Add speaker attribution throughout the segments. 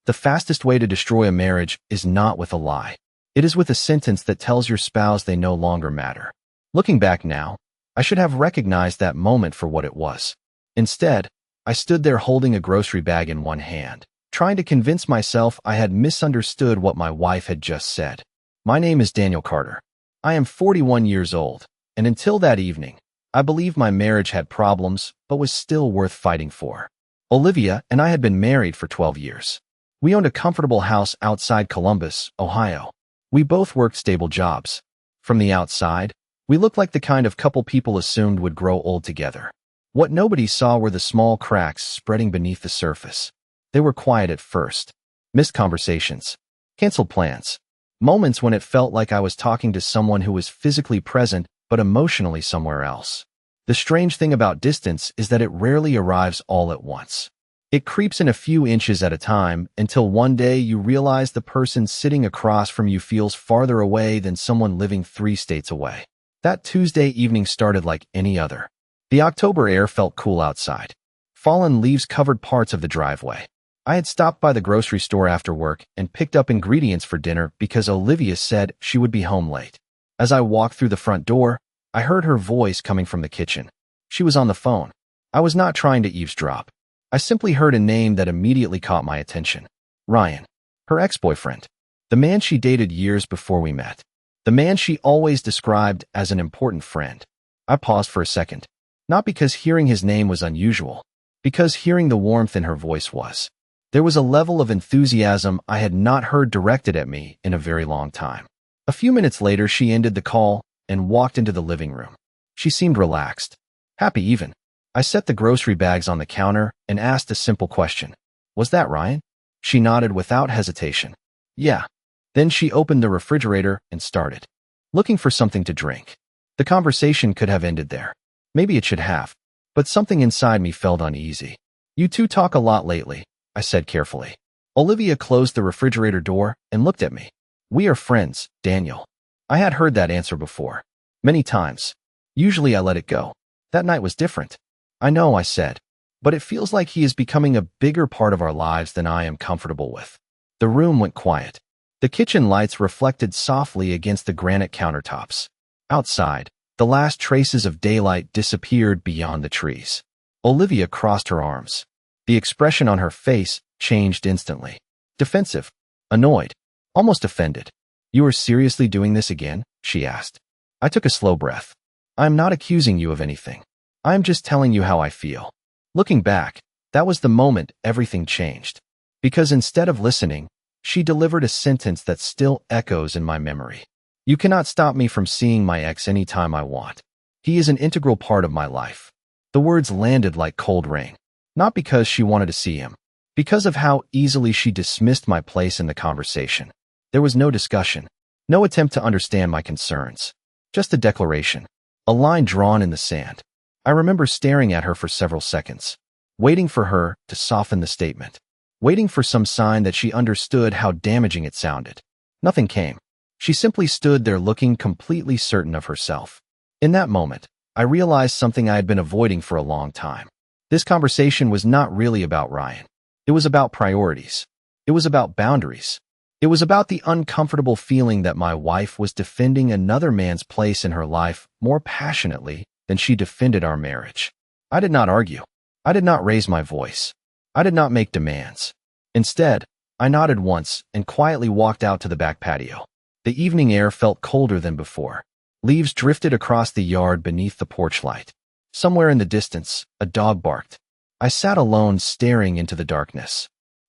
Speaker 1: The fastest way to destroy a marriage is not with a lie. It is with a sentence that tells your spouse they no longer matter. Looking back now, I should have recognized that moment for what it was. Instead, I stood there holding a grocery bag in one hand, trying to convince myself I had misunderstood what my wife had just said. My name is Daniel Carter. I am 41 years old, and until that evening, I believed my marriage had problems but was still worth fighting for. Olivia and I had been married for 12 years. We owned a comfortable house outside Columbus, Ohio. We both worked stable jobs. From the outside, we looked like the kind of couple people assumed would grow old together. What nobody saw were the small cracks spreading beneath the surface. They were quiet at first. Missed conversations. Canceled plans. Moments when it felt like I was talking to someone who was physically present but emotionally somewhere else. The strange thing about distance is that it rarely arrives all at once. It creeps in a few inches at a time until one day you realize the person sitting across from you feels farther away than someone living 3 states away. That Tuesday evening started like any other. The October air felt cool outside. Fallen leaves covered parts of the driveway. I had stopped by the grocery store after work and picked up ingredients for dinner because Olivia said she would be home late. As I walked through the front door, I heard her voice coming from the kitchen. She was on the phone. I was not trying to eavesdrop. I simply heard a name that immediately caught my attention. Ryan. Her ex-boyfriend. The man she dated years before we met. The man she always described as an important friend. I paused for a second. Not because hearing his name was unusual, because hearing the warmth in her voice was. There was a level of enthusiasm I had not heard directed at me in a very long time. A few minutes later, she ended the call and walked into the living room. She seemed relaxed. Happy even. I set the grocery bags on the counter and asked a simple question. Was that Ryan? She nodded without hesitation. Yeah. Then she opened the refrigerator and started looking for something to drink. The conversation could have ended there. Maybe it should have. But something inside me felt uneasy. You two talk a lot lately, I said carefully. Olivia closed the refrigerator door and looked at me. We are friends, Daniel. I had heard that answer before. Many times. Usually I let it go. That night was different. I know, I said. But it feels like he is becoming a bigger part of our lives than I am comfortable with. The room went quiet. The kitchen lights reflected softly against the granite countertops. Outside, the last traces of daylight disappeared beyond the trees. Olivia crossed her arms. The expression on her face changed instantly. Defensive. Annoyed. Almost offended. You are seriously doing this again? She asked. I took a slow breath. I am not accusing you of anything. I am just telling you how I feel. Looking back, that was the moment everything changed. Because instead of listening, she delivered a sentence that still echoes in my memory. You cannot stop me from seeing my ex anytime I want. He is an integral part of my life. The words landed like cold rain. Not because she wanted to see him. Because of how easily she dismissed my place in the conversation. There was no discussion. No attempt to understand my concerns. Just a declaration. A line drawn in the sand. I remember staring at her for several seconds, waiting for her to soften the statement, waiting for some sign that she understood how damaging it sounded. Nothing came. She simply stood there looking completely certain of herself. In that moment, I realized something I had been avoiding for a long time. This conversation was not really about Ryan. It was about priorities. It was about boundaries. It was about the uncomfortable feeling that my wife was defending another man's place in her life more passionately than she defended our marriage. I did not argue. I did not raise my voice. I did not make demands. Instead, I nodded once and quietly walked out to the back patio. The evening air felt colder than before. Leaves drifted across the yard beneath the porch light. Somewhere in the distance, a dog barked. I sat alone staring into the darkness,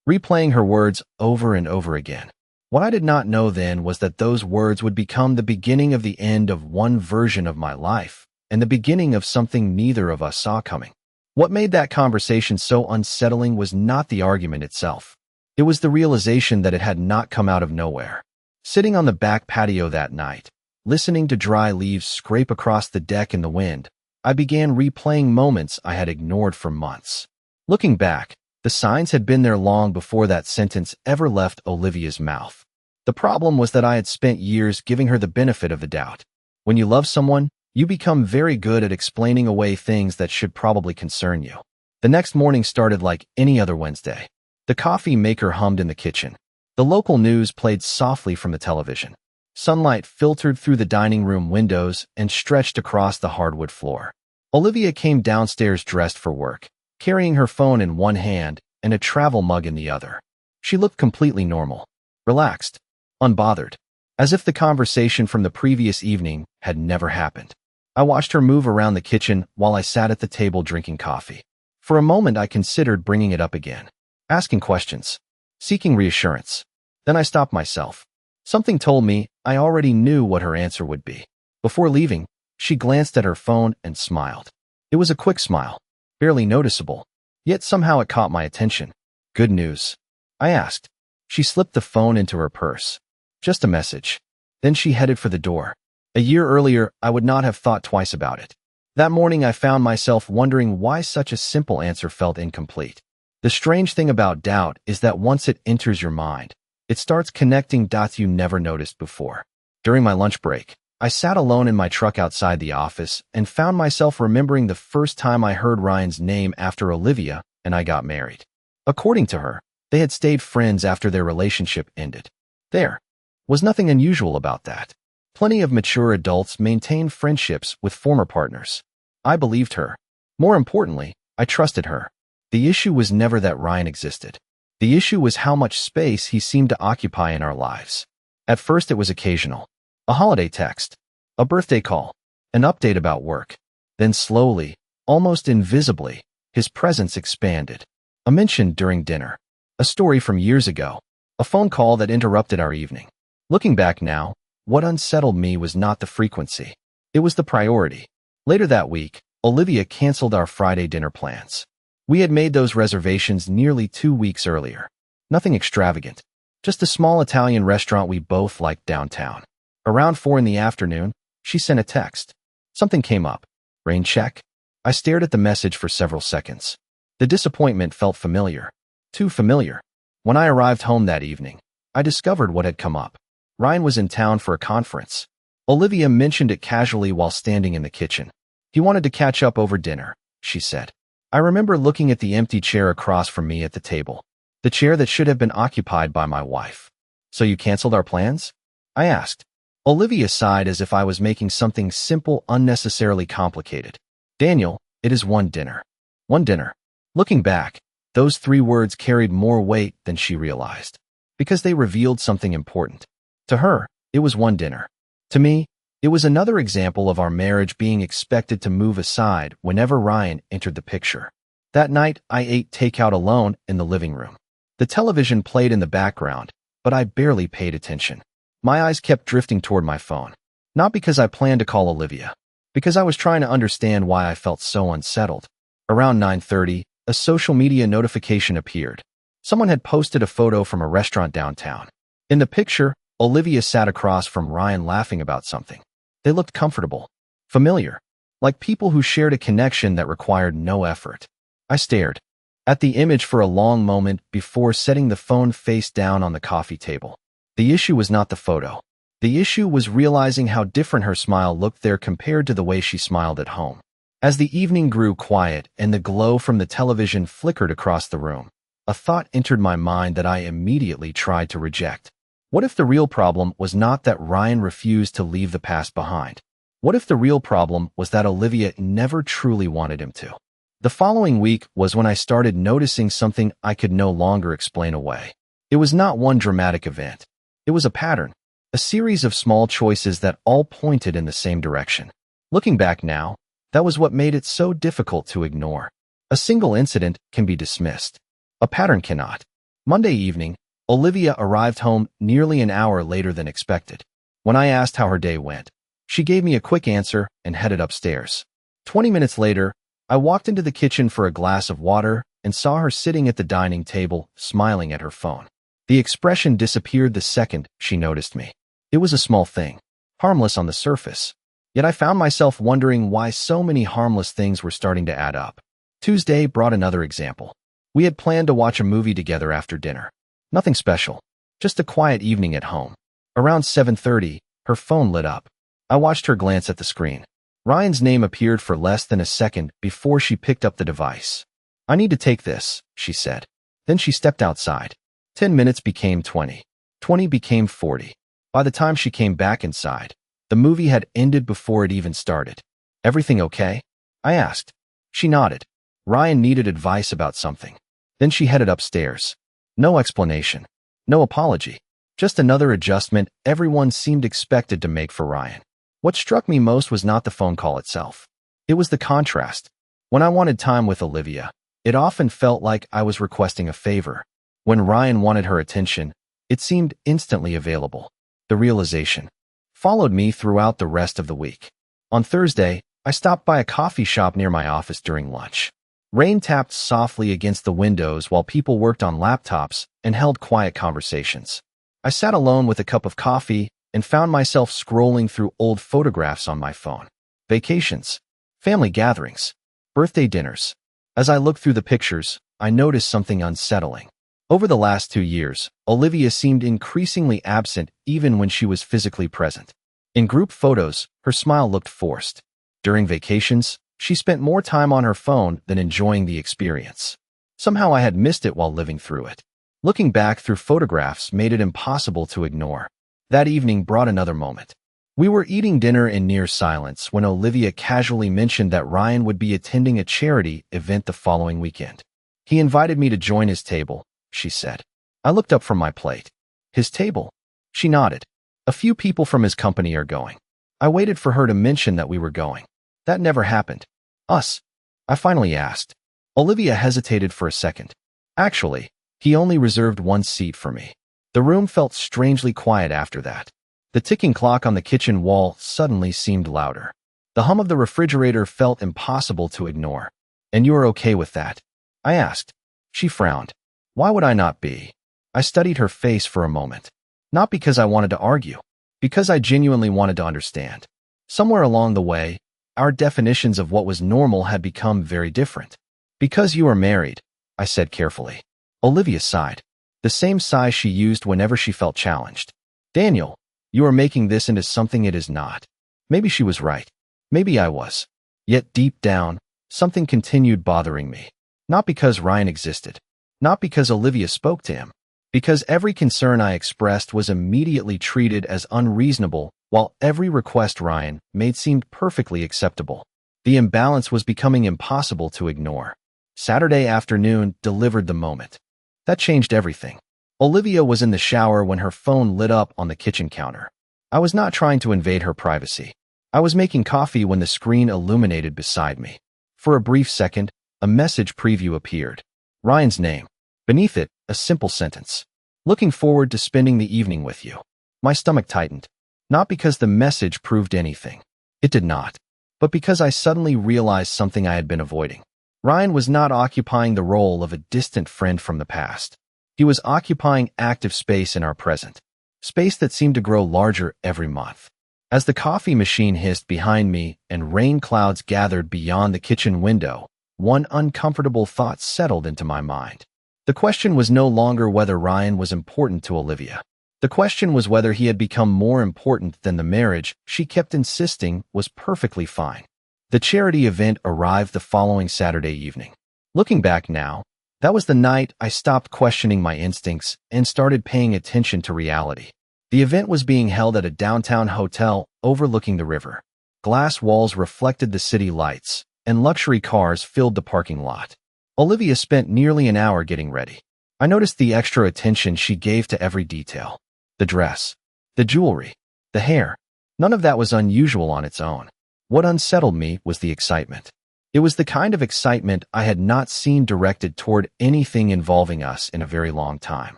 Speaker 1: replaying her words over and over again. What I did not know then was that those words would become the beginning of the end of one version of my life, and the beginning of something neither of us saw coming. What made that conversation so unsettling was not the argument itself. It was the realization that it had not come out of nowhere. Sitting on the back patio that night, listening to dry leaves scrape across the deck in the wind, I began replaying moments I had ignored for months. Looking back, the signs had been there long before that sentence ever left Olivia's mouth. The problem was that I had spent years giving her the benefit of the doubt. When you love someone, you become very good at explaining away things that should probably concern you. The next morning started like any other Wednesday. The coffee maker hummed in the kitchen. The local news played softly from the television. Sunlight filtered through the dining room windows and stretched across the hardwood floor. Olivia came downstairs dressed for work, carrying her phone in one hand and a travel mug in the other. She looked completely normal, relaxed, unbothered, as if the conversation from the previous evening had never happened. I watched her move around the kitchen while I sat at the table drinking coffee. For a moment, I considered bringing it up again, asking questions, seeking reassurance. Then I stopped myself. Something told me I already knew what her answer would be. Before leaving, she glanced at her phone and smiled. It was a quick smile, barely noticeable, yet somehow it caught my attention. "Good news?" I asked. She slipped the phone into her purse. "Just a message." Then she headed for the door. A year earlier, I would not have thought twice about it. That morning, I found myself wondering why such a simple answer felt incomplete. The strange thing about doubt is that once it enters your mind, it starts connecting dots you never noticed before. During my lunch break, I sat alone in my truck outside the office and found myself remembering the first time I heard Ryan's name after Olivia and I got married. According to her, they had stayed friends after their relationship ended. There was nothing unusual about that. Plenty of mature adults maintain friendships with former partners. I believed her. More importantly, I trusted her. The issue was never that Ryan existed. The issue was how much space he seemed to occupy in our lives. At first, it was occasional. A holiday text, a birthday call, an update about work. Then slowly, almost invisibly, his presence expanded. A mention during dinner, a story from years ago, a phone call that interrupted our evening. Looking back now, what unsettled me was not the frequency. It was the priority. Later that week, Olivia canceled our Friday dinner plans. We had made those reservations nearly 2 weeks earlier. Nothing extravagant, just a small Italian restaurant we both liked downtown. Around 4 in the afternoon, she sent a text. Something came up. "Rain check?" I stared at the message for several seconds. The disappointment felt familiar. Too familiar. When I arrived home that evening, I discovered what had come up. Ryan was in town for a conference. Olivia mentioned it casually while standing in the kitchen. "He wanted to catch up over dinner," she said. I remember looking at the empty chair across from me at the table, the chair that should have been occupied by my wife. "So you canceled our plans?" I asked. Olivia sighed as if I was making something simple unnecessarily complicated. "Daniel, it is one dinner." One dinner. Looking back, those 3 words carried more weight than she realized, because they revealed something important. To her, it was one dinner. To me, it was another example of our marriage being expected to move aside whenever Ryan entered the picture. That night, I ate takeout alone in the living room. The television played in the background, but I barely paid attention. My eyes kept drifting toward my phone. Not because I planned to call Olivia, because I was trying to understand why I felt so unsettled. Around 9:30, a social media notification appeared. Someone had posted a photo from a restaurant downtown. In the picture, Olivia sat across from Ryan laughing about something. They looked comfortable, familiar, like people who shared a connection that required no effort. I stared at the image for a long moment before setting the phone face down on the coffee table. The issue was not the photo. The issue was realizing how different her smile looked there compared to the way she smiled at home. As the evening grew quiet and the glow from the television flickered across the room, a thought entered my mind that I immediately tried to reject. What if the real problem was not that Ryan refused to leave the past behind? What if the real problem was that Olivia never truly wanted him to? The following week was when I started noticing something I could no longer explain away. It was not one dramatic event. It was a pattern, a series of small choices that all pointed in the same direction. Looking back now, that was what made it so difficult to ignore. A single incident can be dismissed. A pattern cannot. Monday evening, Olivia arrived home nearly an hour later than expected. When I asked how her day went, she gave me a quick answer and headed upstairs. 20 minutes later, I walked into the kitchen for a glass of water and saw her sitting at the dining table, smiling at her phone. The expression disappeared the second she noticed me. It was a small thing, harmless on the surface. Yet I found myself wondering why so many harmless things were starting to add up. Tuesday brought another example. We had planned to watch a movie together after dinner. Nothing special, just a quiet evening at home. Around 7:30, her phone lit up. I watched her glance at the screen. Ryan's name appeared for less than a second before she picked up the device. "I need to take this," she said. Then she stepped outside. 10 minutes became 20. 20 became 40. By the time she came back inside, the movie had ended before it even started. Everything okay? I asked. She nodded. Ryan needed advice about something. Then she headed upstairs. No explanation. No apology. Just another adjustment everyone seemed expected to make for Ryan. What struck me most was not the phone call itself. It was the contrast. When I wanted time with Olivia, it often felt like I was requesting a favor. When Ryan wanted her attention, it seemed instantly available. The realization followed me throughout the rest of the week. On Thursday, I stopped by a coffee shop near my office during lunch. Rain tapped softly against the windows while people worked on laptops and held quiet conversations. I sat alone with a cup of coffee and found myself scrolling through old photographs on my phone. Vacations, family gatherings, birthday dinners. As I looked through the pictures, I noticed something unsettling. Over the last 2 years, Olivia seemed increasingly absent even when she was physically present. In group photos, her smile looked forced. During vacations, she spent more time on her phone than enjoying the experience. Somehow I had missed it while living through it. Looking back through photographs made it impossible to ignore. That evening brought another moment. We were eating dinner in near silence when Olivia casually mentioned that Ryan would be attending a charity event the following weekend. He invited me to join his table, she said. I looked up from my plate. His table? She nodded. A few people from his company are going. I waited for her to mention that we were going. That never happened. Us? I finally asked. Olivia hesitated for a second. Actually, he only reserved one seat for me. The room felt strangely quiet after that. The ticking clock on the kitchen wall suddenly seemed louder. The hum of the refrigerator felt impossible to ignore. And you are okay with that? I asked. She frowned. Why would I not be? I studied her face for a moment. Not because I wanted to argue. Because I genuinely wanted to understand. Somewhere along the way, our definitions of what was normal had become very different. Because you are married, I said carefully. Olivia sighed. The same sigh she used whenever she felt challenged. Daniel, you are making this into something it is not. Maybe she was right. Maybe I was. Yet deep down, something continued bothering me. Not because Ryan existed. Not because Olivia spoke to him. Because every concern I expressed was immediately treated as unreasonable, while every request Ryan made seemed perfectly acceptable. The imbalance was becoming impossible to ignore. Saturday afternoon delivered the moment. That changed everything. Olivia was in the shower when her phone lit up on the kitchen counter. I was not trying to invade her privacy. I was making coffee when the screen illuminated beside me. For a brief second, a message preview appeared. Ryan's name. Beneath it, a simple sentence. Looking forward to spending the evening with you. My stomach tightened. Not because the message proved anything. It did not. But because I suddenly realized something I had been avoiding. Ryan was not occupying the role of a distant friend from the past. He was occupying active space in our present. Space that seemed to grow larger every month. As the coffee machine hissed behind me and rain clouds gathered beyond the kitchen window, one uncomfortable thought settled into my mind. The question was no longer whether Ryan was important to Olivia. The question was whether he had become more important than the marriage she kept insisting was perfectly fine. The charity event arrived the following Saturday evening. Looking back now, that was the night I stopped questioning my instincts and started paying attention to reality. The event was being held at a downtown hotel overlooking the river. Glass walls reflected the city lights, and luxury cars filled the parking lot. Olivia spent nearly an hour getting ready. I noticed the extra attention she gave to every detail. The dress, the jewelry, the hair. None of that was unusual on its own. What unsettled me was the excitement. It was the kind of excitement I had not seen directed toward anything involving us in a very long time.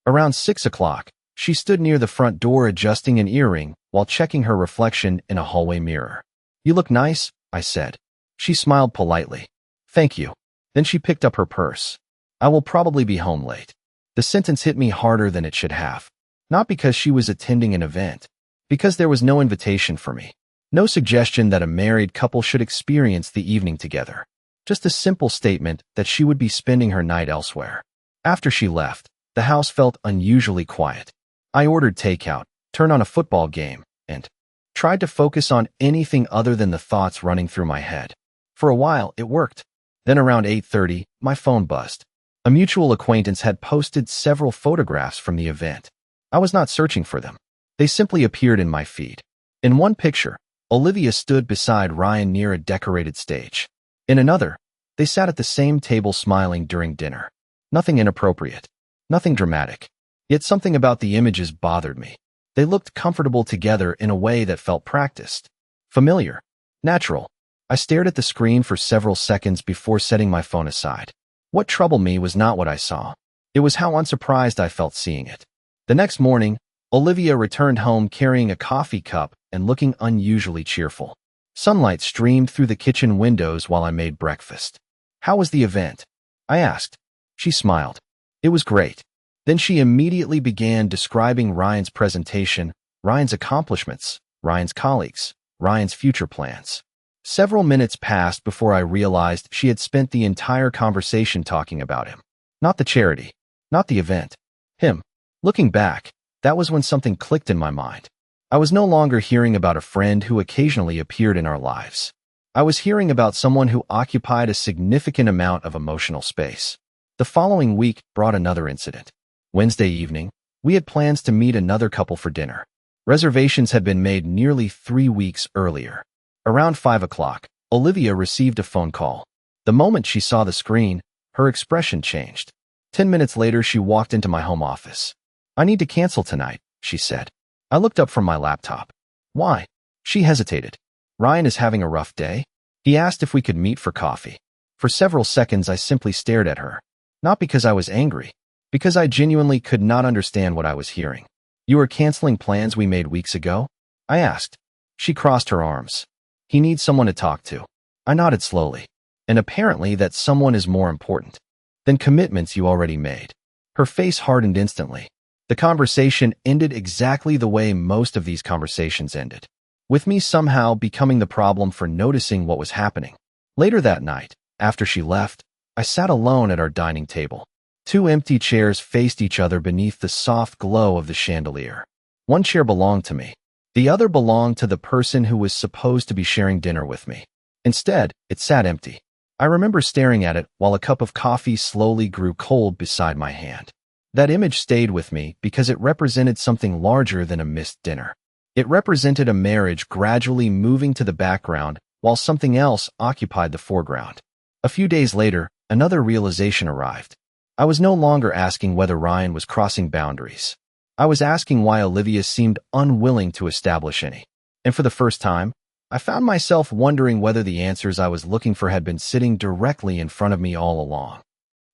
Speaker 1: Around 6 o'clock, she stood near the front door adjusting an earring while checking her reflection in a hallway mirror. You look nice, I said. She smiled politely. Thank you. Then she picked up her purse. I will probably be home late. The sentence hit me harder than it should have. Not because she was attending an event. Because there was no invitation for me. No suggestion that a married couple should experience the evening together. Just a simple statement that she would be spending her night elsewhere. After she left, the house felt unusually quiet. I ordered takeout, turned on a football game, and tried to focus on anything other than the thoughts running through my head. For a while, it worked. Then around 8:30, my phone buzzed. A mutual acquaintance had posted several photographs from the event. I was not searching for them. They simply appeared in my feed. In one picture, Olivia stood beside Ryan near a decorated stage. In another, they sat at the same table smiling during dinner. Nothing inappropriate. Nothing dramatic. Yet something about the images bothered me. They looked comfortable together in a way that felt practiced. Familiar. Natural. I stared at the screen for several seconds before setting my phone aside. What troubled me was not what I saw. It was how unsurprised I felt seeing it. The next morning, Olivia returned home carrying a coffee cup and looking unusually cheerful. Sunlight streamed through the kitchen windows while I made breakfast. "How was the event?" I asked. She smiled. "It was great." Then she immediately began describing Ryan's presentation, Ryan's accomplishments, Ryan's colleagues, Ryan's future plans. Several minutes passed before I realized she had spent the entire conversation talking about him. Not the charity. Not the event. Him. Looking back, that was when something clicked in my mind. I was no longer hearing about a friend who occasionally appeared in our lives. I was hearing about someone who occupied a significant amount of emotional space. The following week brought another incident. Wednesday evening, we had plans to meet another couple for dinner. Reservations had been made nearly 3 weeks earlier. Around 5 o'clock, Olivia received a phone call. The moment she saw the screen, her expression changed. 10 minutes later, she walked into my home office. "I need to cancel tonight," she said. I looked up from my laptop. "Why?" She hesitated. "Ryan is having a rough day?" He asked if we could meet for coffee. For several seconds, I simply stared at her. Not because I was angry, because I genuinely could not understand what I was hearing. "You are canceling plans we made weeks ago?" I asked. She crossed her arms. "He needs someone to talk to." I nodded slowly. "And apparently that someone is more important than commitments you already made." Her face hardened instantly. The conversation ended exactly the way most of these conversations ended, with me somehow becoming the problem for noticing what was happening. Later that night, after she left, I sat alone at our dining table. 2 empty chairs faced each other beneath the soft glow of the chandelier. One chair belonged to me. The other belonged to the person who was supposed to be sharing dinner with me. Instead, it sat empty. I remember staring at it while a cup of coffee slowly grew cold beside my hand. That image stayed with me because it represented something larger than a missed dinner. It represented a marriage gradually moving to the background while something else occupied the foreground. A few days later, another realization arrived. I was no longer asking whether Ryan was crossing boundaries. I was asking why Olivia seemed unwilling to establish any. And for the first time, I found myself wondering whether the answers I was looking for had been sitting directly in front of me all along.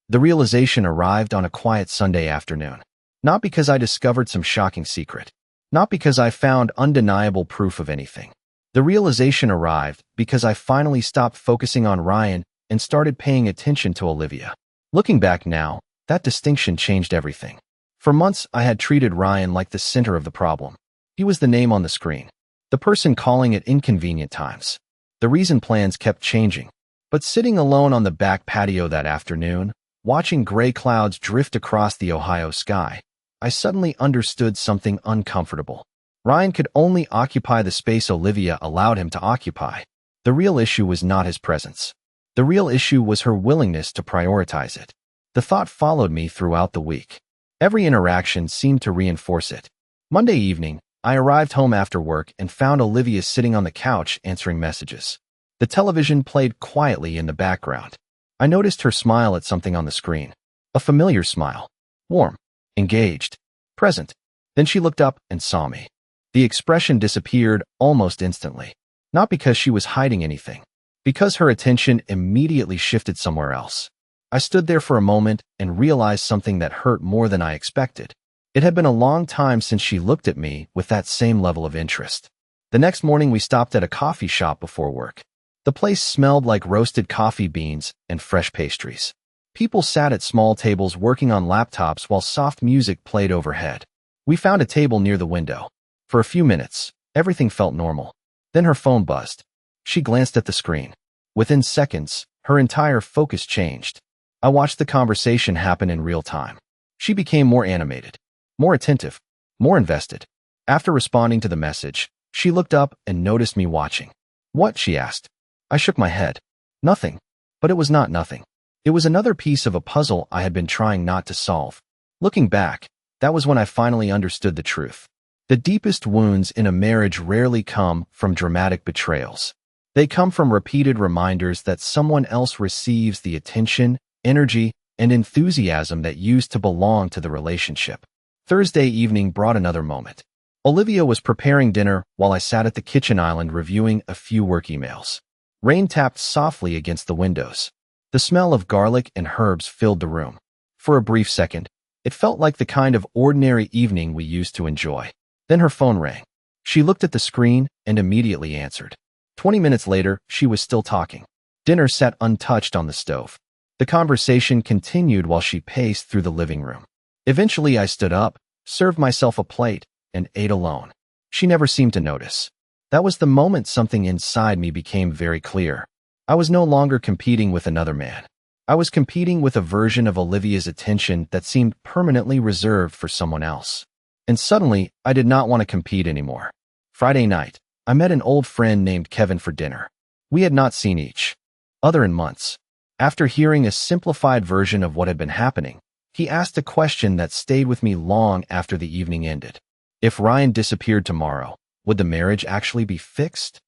Speaker 1: The realization arrived on a quiet Sunday afternoon. Not because I discovered some shocking secret. Not because I found undeniable proof of anything. The realization arrived because I finally stopped focusing on Ryan and started paying attention to Olivia. Looking back now, that distinction changed everything. For months, I had treated Ryan like the center of the problem. He was the name on the screen, the person calling at inconvenient times, the reason plans kept changing. But sitting alone on the back patio that afternoon, watching gray clouds drift across the Ohio sky, I suddenly understood something uncomfortable. Ryan could only occupy the space Olivia allowed him to occupy. The real issue was not his presence. The real issue was her willingness to prioritize it. The thought followed me throughout the week. Every interaction seemed to reinforce it. Monday evening, I arrived home after work and found Olivia sitting on the couch answering messages. The television played quietly in the background. I noticed her smile at something on the screen. A familiar smile. Warm. Engaged. Present. Then she looked up and saw me. The expression disappeared almost instantly. Not because she was hiding anything. Because her attention immediately shifted somewhere else. I stood there for a moment and realized something that hurt more than I expected. It had been a long time since she looked at me with that same level of interest. The next morning we stopped at a coffee shop before work. The place smelled like roasted coffee beans and fresh pastries. People sat at small tables working on laptops while soft music played overhead. We found a table near the window. For a few minutes, everything felt normal. Then her phone buzzed. She glanced at the screen. Within seconds, her entire focus changed. I watched the conversation happen in real time. She became more animated, more attentive, more invested. After responding to the message, she looked up and noticed me watching. "What?" she asked. I shook my head. "Nothing." But it was not nothing. It was another piece of a puzzle I had been trying not to solve. Looking back, that was when I finally understood the truth. The deepest wounds in a marriage rarely come from dramatic betrayals. They come from repeated reminders that someone else receives the attention, energy, and enthusiasm that used to belong to the relationship. Thursday evening brought another moment. Olivia was preparing dinner while I sat at the kitchen island reviewing a few work emails. Rain tapped softly against the windows. The smell of garlic and herbs filled the room. For a brief second, it felt like the kind of ordinary evening we used to enjoy. Then her phone rang. She looked at the screen and immediately answered. 20 minutes later, she was still talking. Dinner sat untouched on the stove. The conversation continued while she paced through the living room. Eventually, I stood up, served myself a plate, and ate alone. She never seemed to notice. That was the moment something inside me became very clear. I was no longer competing with another man. I was competing with a version of Olivia's attention that seemed permanently reserved for someone else. And suddenly, I did not want to compete anymore. Friday night, I met an old friend named Kevin for dinner. We had not seen each other in months. After hearing a simplified version of what had been happening, he asked a question that stayed with me long after the evening ended. If Ryan disappeared tomorrow, would the marriage actually be fixed?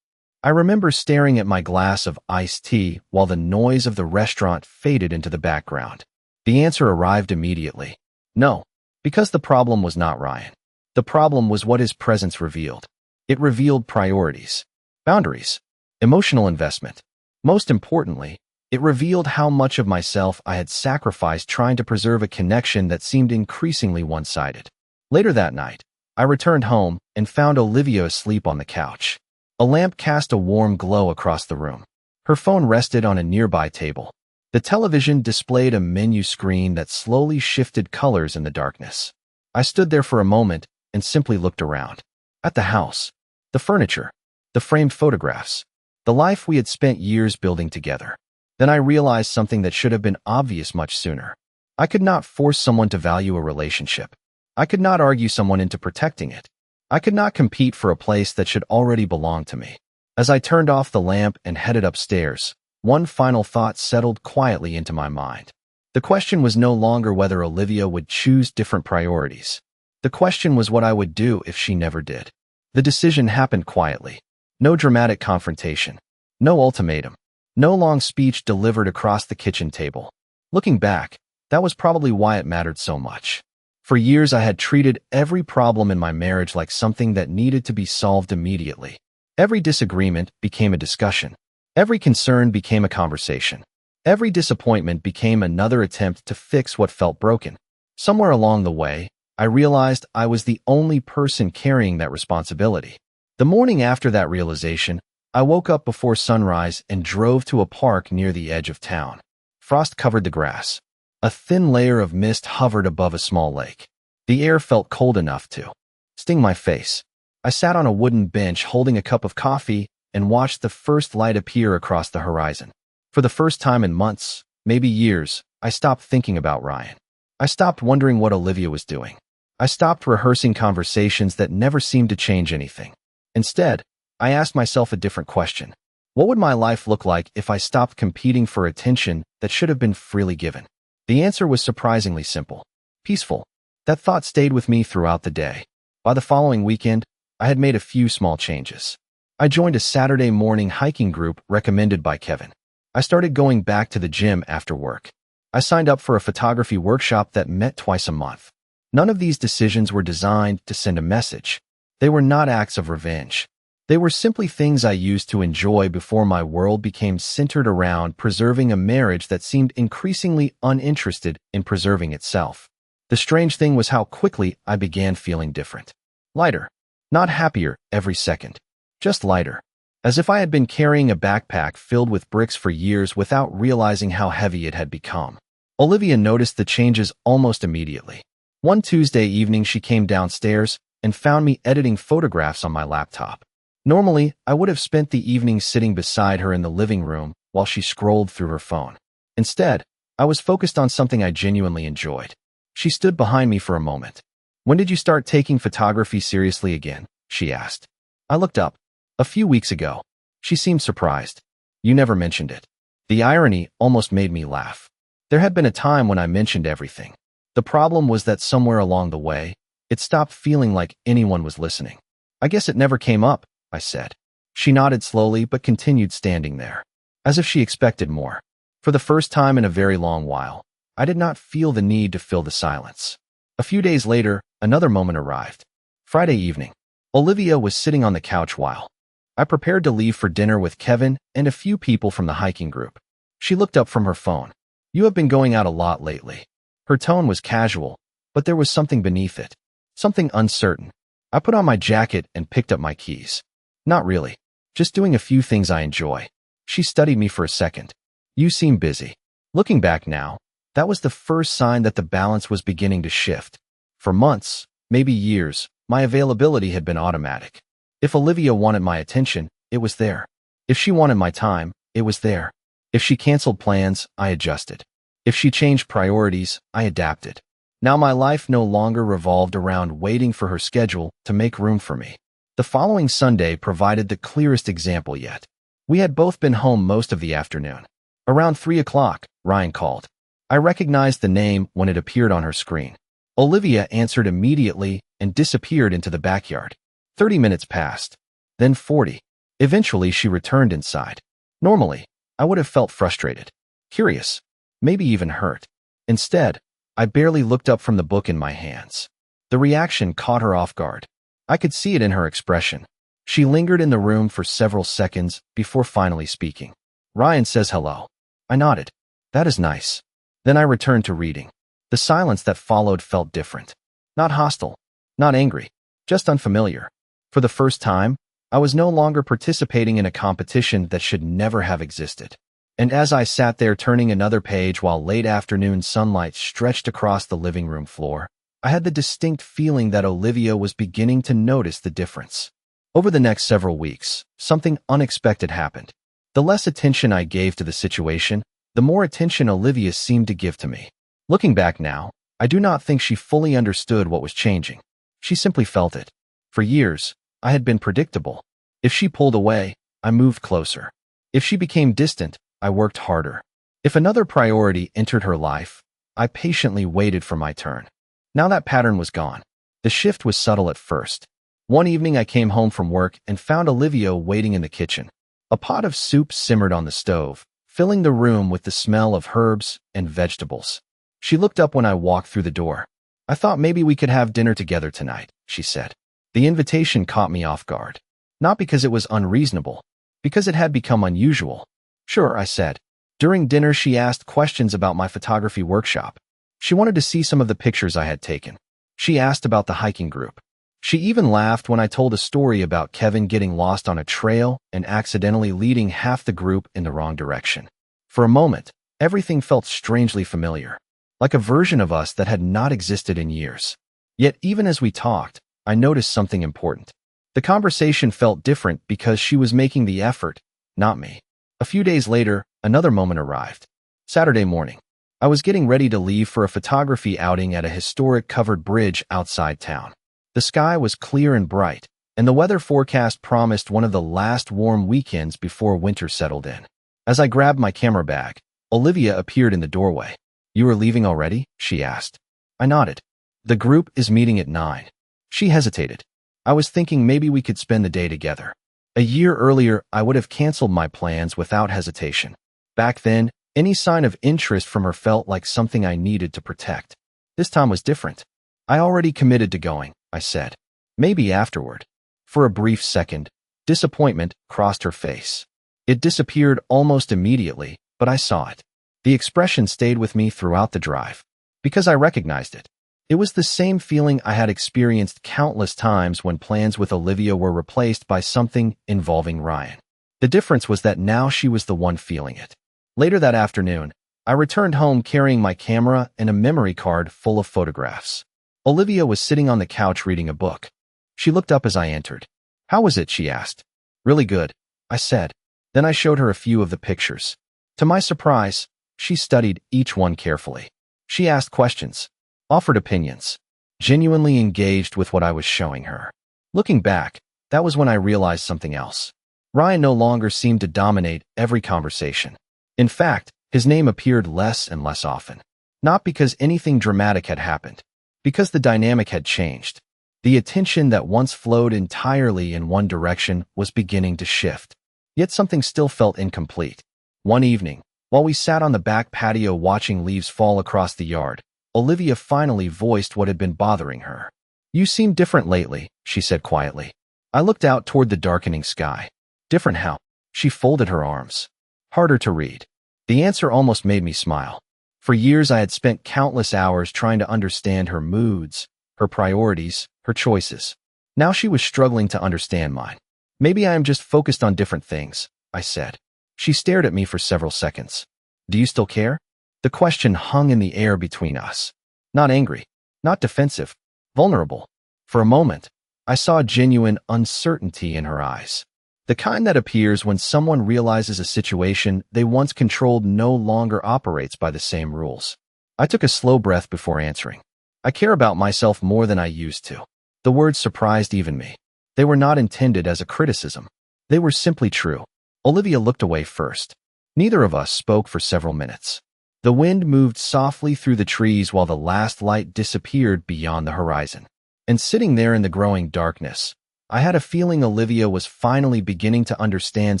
Speaker 1: I remember staring at my glass of iced tea while the noise of the restaurant faded into the background. The answer arrived immediately. No, because the problem was not Ryan. The problem was what his presence revealed. It revealed priorities, boundaries, emotional investment. Most importantly, it revealed how much of myself I had sacrificed trying to preserve a connection that seemed increasingly one-sided. Later that night, I returned home and found Olivia asleep on the couch. A lamp cast a warm glow across the room. Her phone rested on a nearby table. The television displayed a menu screen that slowly shifted colors in the darkness. I stood there for a moment and simply looked around. At the house, the furniture, the framed photographs, the life we had spent years building together. Then I realized something that should have been obvious much sooner. I could not force someone to value a relationship. I could not argue someone into protecting it. I could not compete for a place that should already belong to me. As I turned off the lamp and headed upstairs, one final thought settled quietly into my mind. The question was no longer whether Olivia would choose different priorities. The question was what I would do if she never did. The decision happened quietly. No dramatic confrontation. No ultimatum. No long speech delivered across the kitchen table. Looking back, that was probably why it mattered so much. For years, I had treated every problem in my marriage like something that needed to be solved immediately. Every disagreement became a discussion. Every concern became a conversation. Every disappointment became another attempt to fix what felt broken. Somewhere along the way, I realized I was the only person carrying that responsibility. The morning after that realization, I woke up before sunrise and drove to a park near the edge of town. Frost covered the grass. A thin layer of mist hovered above a small lake. The air felt cold enough to sting my face. I sat on a wooden bench holding a cup of coffee and watched the first light appear across the horizon. For the first time in months, maybe years, I stopped thinking about Ryan. I stopped wondering what Olivia was doing. I stopped rehearsing conversations that never seemed to change anything. Instead, I asked myself a different question. What would my life look like if I stopped competing for attention that should have been freely given? The answer was surprisingly simple. Peaceful. That thought stayed with me throughout the day. By the following weekend, I had made a few small changes. I joined a Saturday morning hiking group recommended by Kevin. I started going back to the gym after work. I signed up for a photography workshop that met twice a month. None of these decisions were designed to send a message. They were not acts of revenge. They were simply things I used to enjoy before my world became centered around preserving a marriage that seemed increasingly uninterested in preserving itself. The strange thing was how quickly I began feeling different. Lighter. Not happier every second. Just lighter. As if I had been carrying a backpack filled with bricks for years without realizing how heavy it had become. Olivia noticed the changes almost immediately. One Tuesday evening, she came downstairs and found me editing photographs on my laptop. Normally, I would have spent the evening sitting beside her in the living room while she scrolled through her phone. Instead, I was focused on something I genuinely enjoyed. She stood behind me for a moment. "When did you start taking photography seriously again?" she asked. I looked up. "A few weeks ago." She seemed surprised. "You never mentioned it." The irony almost made me laugh. There had been a time when I mentioned everything. The problem was that somewhere along the way, it stopped feeling like anyone was listening. I guess it never came up, I said. She nodded slowly but continued standing there, as if she expected more. For the first time in a very long while, I did not feel the need to fill the silence. A few days later, another moment arrived. Friday evening. Olivia was sitting on the couch while I prepared to leave for dinner with Kevin and a few people from the hiking group. She looked up from her phone. "You have been going out a lot lately." Her tone was casual, but there was something beneath it. Something uncertain. I put on my jacket and picked up my keys. "Not really. Just doing a few things I enjoy." She studied me for a second. "You seem busy." Looking back now, that was the first sign that the balance was beginning to shift. For months, maybe years, my availability had been automatic. If Olivia wanted my attention, it was there. If she wanted my time, it was there. If she canceled plans, I adjusted. If she changed priorities, I adapted. Now my life no longer revolved around waiting for her schedule to make room for me. The following Sunday provided the clearest example yet. We had both been home most of the afternoon. Around 3 o'clock, Ryan called. I recognized the name when it appeared on her screen. Olivia answered immediately and disappeared into the backyard. 30 minutes passed, then 40. Eventually, she returned inside. Normally, I would have felt frustrated, curious, maybe even hurt. Instead, I barely looked up from the book in my hands. The reaction caught her off guard. I could see it in her expression. She lingered in the room for several seconds before finally speaking. "Ryan says hello." I nodded. "That is nice." Then I returned to reading. The silence that followed felt different. Not hostile, not angry, just unfamiliar. For the first time, I was no longer participating in a competition that should never have existed. And as I sat there turning another page while late afternoon sunlight stretched across the living room floor, I had the distinct feeling that Olivia was beginning to notice the difference. Over the next several weeks, something unexpected happened. The less attention I gave to the situation, the more attention Olivia seemed to give to me. Looking back now, I do not think she fully understood what was changing. She simply felt it. For years, I had been predictable. If she pulled away, I moved closer. If she became distant, I worked harder. If another priority entered her life, I patiently waited for my turn. Now that pattern was gone. The shift was subtle at first. One evening I came home from work and found Olivia waiting in the kitchen. A pot of soup simmered on the stove, filling the room with the smell of herbs and vegetables. She looked up when I walked through the door. "I thought maybe we could have dinner together tonight," she said. The invitation caught me off guard. Not because it was unreasonable, because it had become unusual. "Sure," I said. During dinner, she asked questions about my photography workshop. She wanted to see some of the pictures I had taken. She asked about the hiking group. She even laughed when I told a story about Kevin getting lost on a trail and accidentally leading half the group in the wrong direction. For a moment, everything felt strangely familiar, like a version of us that had not existed in years. Yet even as we talked, I noticed something important. The conversation felt different because she was making the effort, not me. A few days later, another moment arrived. Saturday morning. I was getting ready to leave for a photography outing at a historic covered bridge outside town. The sky was clear and bright, and the weather forecast promised one of the last warm weekends before winter settled in. As I grabbed my camera bag, Olivia appeared in the doorway. "You are leaving already?" she asked. I nodded. "The group is meeting at 9. She hesitated. I was thinking maybe we could spend the day together. A year earlier, I would have canceled my plans without hesitation. Back then, any sign of interest from her felt like something I needed to protect. This time was different. "I already committed to going," I said. "Maybe afterward." For a brief second, disappointment crossed her face. It disappeared almost immediately, but I saw it. The expression stayed with me throughout the drive, because I recognized it. It was the same feeling I had experienced countless times when plans with Olivia were replaced by something involving Ryan. The difference was that now she was the one feeling it. Later that afternoon, I returned home carrying my camera and a memory card full of photographs. Olivia was sitting on the couch reading a book. She looked up as I entered. "How was it?" she asked. "Really good," I said. Then I showed her a few of the pictures. To my surprise, she studied each one carefully. She asked questions, offered opinions, genuinely engaged with what I was showing her. Looking back, that was when I realized something else. Ryan no longer seemed to dominate every conversation. In fact, His name appeared less and less often. Not because anything dramatic had happened, because the dynamic had changed. The attention that once flowed entirely in one direction was beginning to shift. Yet something still felt incomplete. One evening, while we sat on the back patio watching leaves fall across the yard, Olivia finally voiced what had been bothering her. "You seem different lately," she said quietly. I looked out toward the darkening sky. "Different how?" She folded her arms. "Harder to read." The answer almost made me smile. For years I had spent countless hours trying to understand her moods, her priorities, her choices. Now she was struggling to understand mine. "Maybe I am just focused on different things," I said. She stared at me for several seconds. "Do you still care?" The question hung in the air between us. Not angry, not defensive, vulnerable. For a moment, I saw genuine uncertainty in her eyes. The kind that appears when someone realizes a situation they once controlled no longer operates by the same rules. I took a slow breath before answering. "I care about myself more than I used to." The words surprised even me. They were not intended as a criticism. They were simply true. Olivia looked away first. Neither of us spoke for several minutes. The wind moved softly through the trees while the last light disappeared beyond the horizon. And sitting there in the growing darkness, I had a feeling Olivia was finally beginning to understand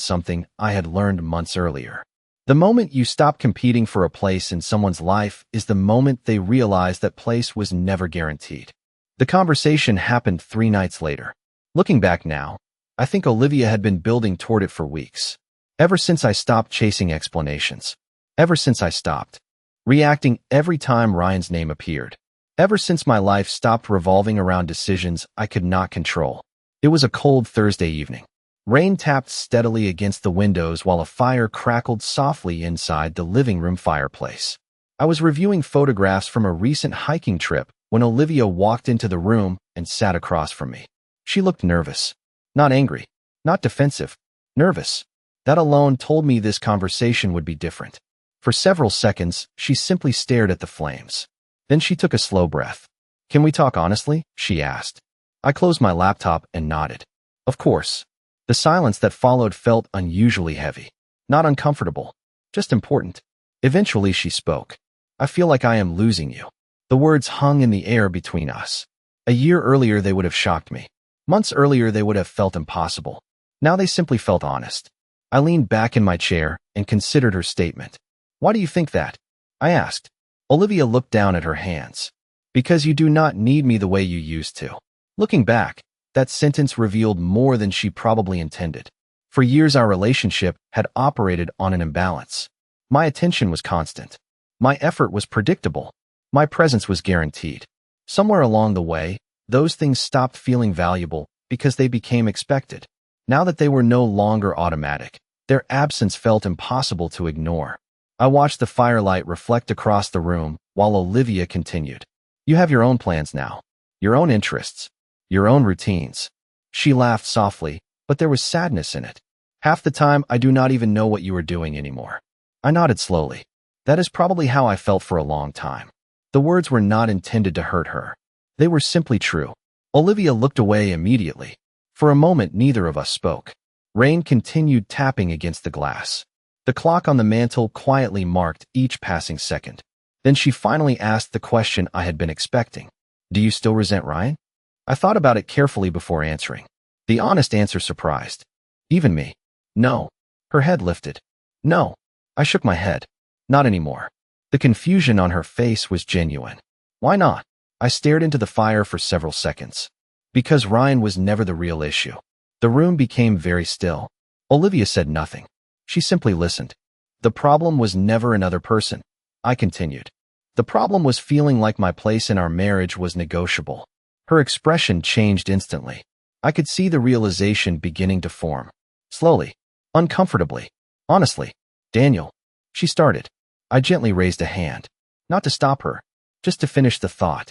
Speaker 1: something I had learned months earlier. The moment you stop competing for a place in someone's life is the moment they realize that place was never guaranteed. The conversation happened 3 nights later. Looking back now, I think Olivia had been building toward it for weeks. Ever since I stopped chasing explanations. Ever since I stopped reacting every time Ryan's name appeared. Ever since my life stopped revolving around decisions I could not control. It was a cold Thursday evening. Rain tapped steadily against the windows while a fire crackled softly inside the living room fireplace. I was reviewing photographs from a recent hiking trip when Olivia walked into the room and sat across from me. She looked nervous. Not angry, not defensive, nervous. That alone told me this conversation would be different. For several seconds, she simply stared at the flames. Then she took a slow breath. "Can we talk honestly?" she asked. I closed my laptop and nodded. Of course. The silence that followed felt unusually heavy. Not uncomfortable, just important. Eventually she spoke. "I feel like I am losing you." The words hung in the air between us. A year earlier they would have shocked me. Months earlier they would have felt impossible. Now they simply felt honest. I leaned back in my chair and considered her statement. "Why do you think that?" I asked. Olivia looked down at her hands. "Because you do not need me the way you used to." Looking back, that sentence revealed more than she probably intended. For years our relationship had operated on an imbalance. My attention was constant. My effort was predictable. My presence was guaranteed. Somewhere along the way, those things stopped feeling valuable because they became expected. Now that they were no longer automatic, their absence felt impossible to ignore. I watched the firelight reflect across the room while Olivia continued. "You have your own plans now, your own interests, your own routines." She laughed softly, but there was sadness in it. "Half the time, I do not even know what you are doing anymore." I nodded slowly. That is probably how I felt for a long time. The words were not intended to hurt her. They were simply true. Olivia looked away immediately. For a moment, neither of us spoke. Rain continued tapping against the glass. The clock on the mantel quietly marked each passing second. Then she finally asked the question I had been expecting. "Do you still resent Ryan?" I thought about it carefully before answering. The honest answer surprised. Even me. "No." Her head lifted. "No." I shook my head. "Not anymore." The confusion on her face was genuine. "Why not?" I stared into the fire for several seconds. "Because Ryan was never the real issue." The room became very still. Olivia said nothing. She simply listened. "The problem was never another person," I continued. "The problem was feeling like my place in our marriage was negotiable." Her expression changed instantly. I could see the realization beginning to form. Slowly, uncomfortably, honestly. "Daniel," she started. I gently raised a hand. Not to stop her, just to finish the thought.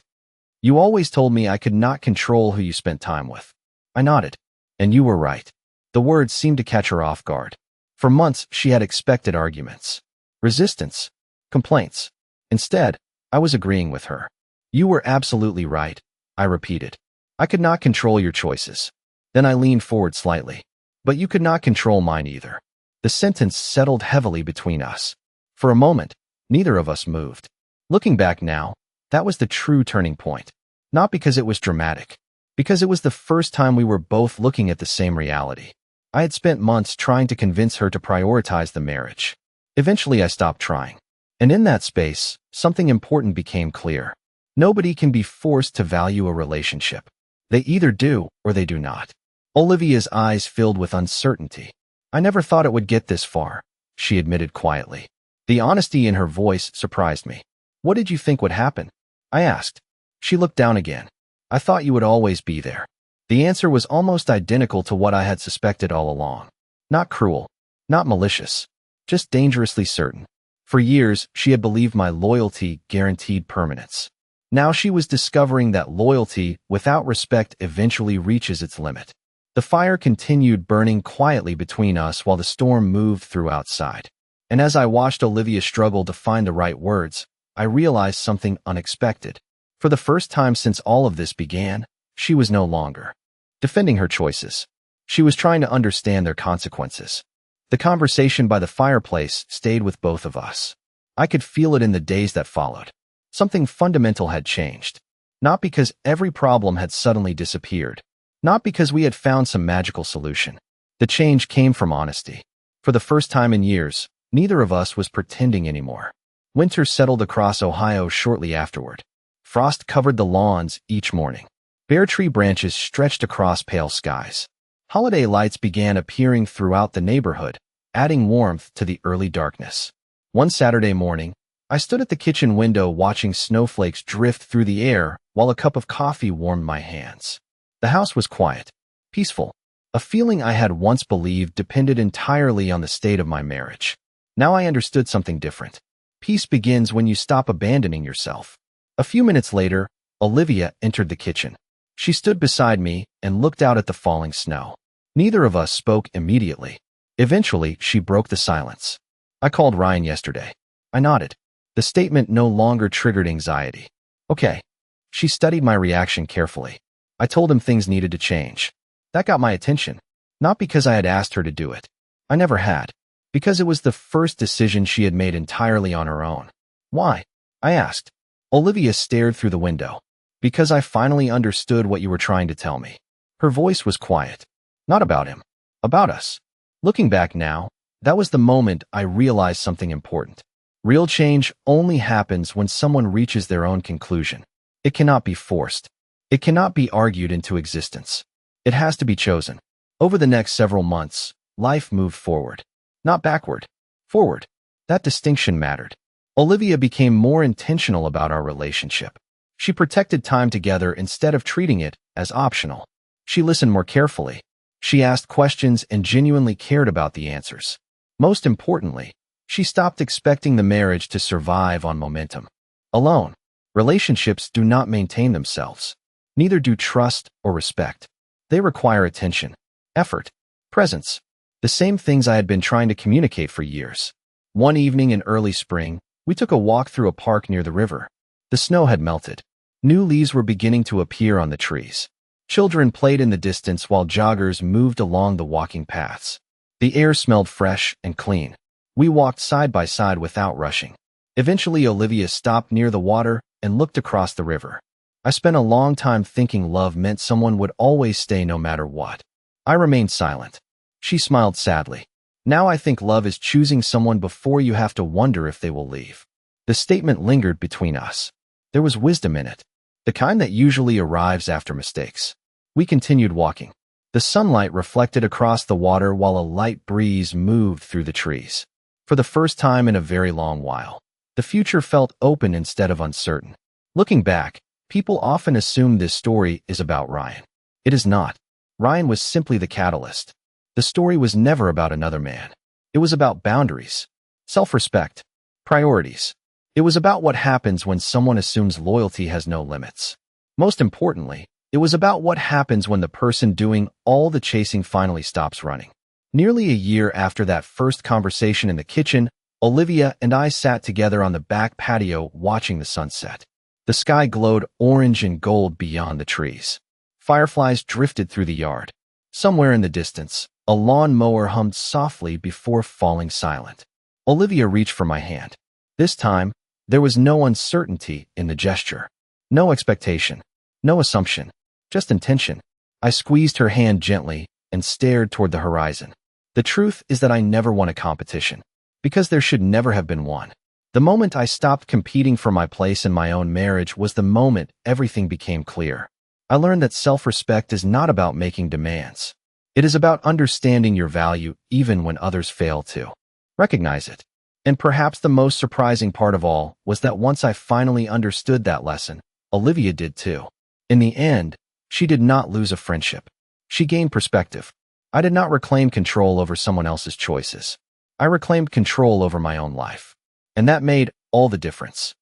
Speaker 1: "You always told me I could not control who you spent time with." I nodded. "And you were right." The words seemed to catch her off guard. For months, she had expected arguments, resistance, complaints. Instead, I was agreeing with her. "You were absolutely right," I repeated. "I could not control your choices." Then I leaned forward slightly. "But you could not control mine either." The sentence settled heavily between us. For a moment, neither of us moved. Looking back now, that was the true turning point. Not because it was dramatic, because it was the first time we were both looking at the same reality. I had spent months trying to convince her to prioritize the marriage. Eventually, I stopped trying. And in that space, something important became clear. Nobody can be forced to value a relationship. They either do or they do not. Olivia's eyes filled with uncertainty. I never thought it would get this far, she admitted quietly. The honesty in her voice surprised me. What did you think would happen? I asked. She looked down again. I thought you would always be there. The answer was almost identical to what I had suspected all along. Not cruel, not malicious, just dangerously certain. For years, she had believed my loyalty guaranteed permanence. Now she was discovering that loyalty without respect eventually reaches its limit. The fire continued burning quietly between us while the storm moved through outside. And as I watched Olivia struggle to find the right words, I realized something unexpected. For the first time since all of this began, she was no longer defending her choices. She was trying to understand their consequences. The conversation by the fireplace stayed with both of us. I could feel it in the days that followed. Something fundamental had changed. Not because every problem had suddenly disappeared. Not because we had found some magical solution. The change came from honesty. For the first time in years, neither of us was pretending anymore. Winter settled across Ohio shortly afterward. Frost covered the lawns each morning. Bare tree branches stretched across pale skies. Holiday lights began appearing throughout the neighborhood, adding warmth to the early darkness. One Saturday morning, I stood at the kitchen window watching snowflakes drift through the air while a cup of coffee warmed my hands. The house was quiet, peaceful, a feeling I had once believed depended entirely on the state of my marriage. Now I understood something different. Peace begins when you stop abandoning yourself. A few minutes later, Olivia entered the kitchen. She stood beside me and looked out at the falling snow. Neither of us spoke immediately. Eventually, she broke the silence. I called Ryan yesterday. I nodded. The statement no longer triggered anxiety. Okay. She studied my reaction carefully. I told him things needed to change. That got my attention. Not because I had asked her to do it. I never had. Because it was the first decision she had made entirely on her own. Why? I asked. Olivia stared through the window. Because I finally understood what you were trying to tell me. Her voice was quiet. Not about him. About us. Looking back now, that was the moment I realized something important. Real change only happens when someone reaches their own conclusion. It cannot be forced. It cannot be argued into existence. It has to be chosen. Over the next several months, life moved forward. Not backward. Forward. That distinction mattered. Olivia became more intentional about our relationship. She protected time together instead of treating it as optional. She listened more carefully. She asked questions and genuinely cared about the answers. Most importantly, she stopped expecting the marriage to survive on momentum. Alone, relationships do not maintain themselves. Neither do trust or respect. They require attention, effort, presence. The same things I had been trying to communicate for years. One evening in early spring, we took a walk through a park near the river. The snow had melted. New leaves were beginning to appear on the trees. Children played in the distance while joggers moved along the walking paths. The air smelled fresh and clean. We walked side by side without rushing. Eventually, Olivia stopped near the water and looked across the river. I spent a long time thinking love meant someone would always stay no matter what. I remained silent. She smiled sadly. Now I think love is choosing someone before you have to wonder if they will leave. The statement lingered between us. There was wisdom in it, the kind that usually arrives after mistakes. We continued walking. The sunlight reflected across the water while a light breeze moved through the trees. For the first time in a very long while, the future felt open instead of uncertain. Looking back, people often assume this story is about Ryan. It is not. Ryan was simply the catalyst. The story was never about another man. It was about boundaries, self-respect, priorities. It was about what happens when someone assumes loyalty has no limits. Most importantly, it was about what happens when the person doing all the chasing finally stops running. Nearly a year after that first conversation in the kitchen, Olivia and I sat together on the back patio watching the sunset. The sky glowed orange and gold beyond the trees. Fireflies drifted through the yard. Somewhere in the distance, a lawn mower hummed softly before falling silent. Olivia reached for my hand. This time, there was no uncertainty in the gesture. No expectation. No assumption. Just intention. I squeezed her hand gently and stared toward the horizon. The truth is that I never won a competition, because there should never have been one. The moment I stopped competing for my place in my own marriage was the moment everything became clear. I learned that self-respect is not about making demands. It is about understanding your value even when others fail to recognize it. And perhaps the most surprising part of all was that once I finally understood that lesson, Olivia did too. In the end, she did not lose a friendship. She gained perspective. I did not reclaim control over someone else's choices. I reclaimed control over my own life. And that made all the difference.